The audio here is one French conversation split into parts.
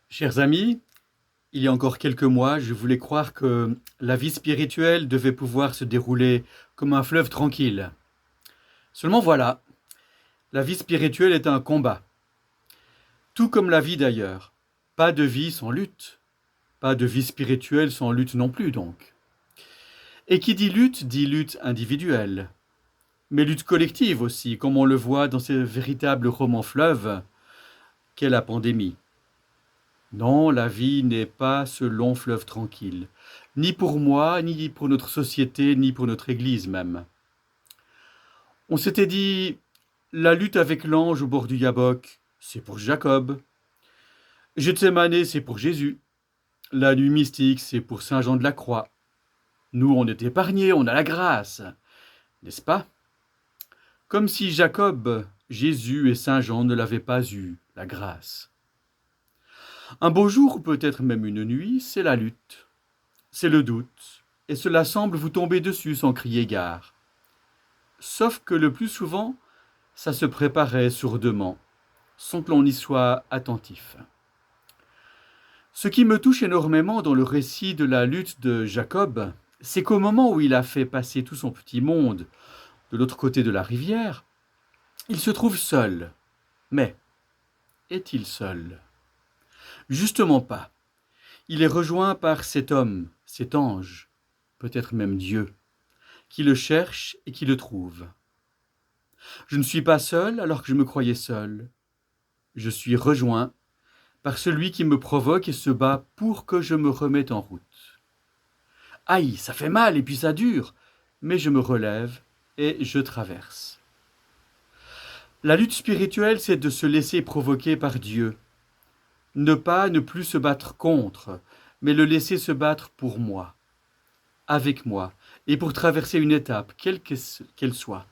Chers amis, il y a encore quelques mois, je voulais croire que la vie spirituelle devait pouvoir se dérouler comme un fleuve tranquille. Seulement voilà, la vie spirituelle est un combat. Tout comme la vie d'ailleurs. Pas de vie sans lutte. Pas de vie spirituelle sans lutte non plus donc. Et qui dit lutte individuelle. Mais lutte collective aussi, comme on le voit dans ces véritables romans fleuves qu'est la pandémie. Non, la vie n'est pas ce long fleuve tranquille, ni pour moi, ni pour notre société, ni pour notre Église même. On s'était dit, la lutte avec l'ange au bord du Yabok, c'est pour Jacob. Gethsémanée, c'est pour Jésus. La nuit mystique, c'est pour Saint Jean de la Croix. Nous, on est épargnés, on a la grâce, n'est-ce pas? Comme si Jacob, Jésus et Saint Jean ne l'avaient pas eu, la grâce. Un beau jour, ou peut-être même une nuit, c'est la lutte. C'est le doute, et cela semble vous tomber dessus sans crier gare. Sauf que le plus souvent, ça se préparait sourdement, sans que l'on y soit attentif. Ce qui me touche énormément dans le récit de la lutte de Jacob, c'est qu'au moment où il a fait passer tout son petit monde de l'autre côté de la rivière, il se trouve seul. Mais est-il seul? Justement pas. Il est rejoint par cet homme, cet ange, peut-être même Dieu, qui le cherche et qui le trouve. Je ne suis pas seul alors que je me croyais seul. Je suis rejoint par celui qui me provoque et se bat pour que je me remette en route. Aïe, ça fait mal et puis ça dure, mais je me relève et je traverse. La lutte spirituelle, c'est de se laisser provoquer par Dieu. Ne plus se battre contre, mais le laisser se battre pour moi, avec moi, et pour traverser une étape, quelle qu'elle soit.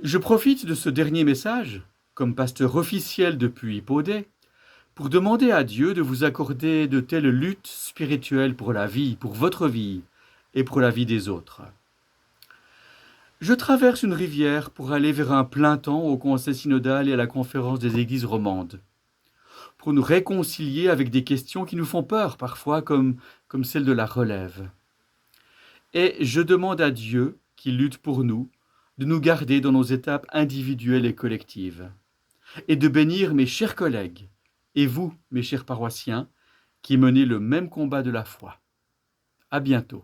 Je profite de ce dernier message, comme pasteur officiel depuis Podé, pour demander à Dieu de vous accorder de telles luttes spirituelles pour la vie, pour votre vie et pour la vie des autres. Je traverse une rivière pour aller vers un plein temps au conseil synodal et à la conférence des églises romandes, pour nous réconcilier avec des questions qui nous font peur parfois, comme celle de la relève. Et je demande à Dieu, qui lutte pour nous, de nous garder dans nos étapes individuelles et collectives, et de bénir mes chers collègues, et vous, mes chers paroissiens, qui menez le même combat de la foi. À bientôt.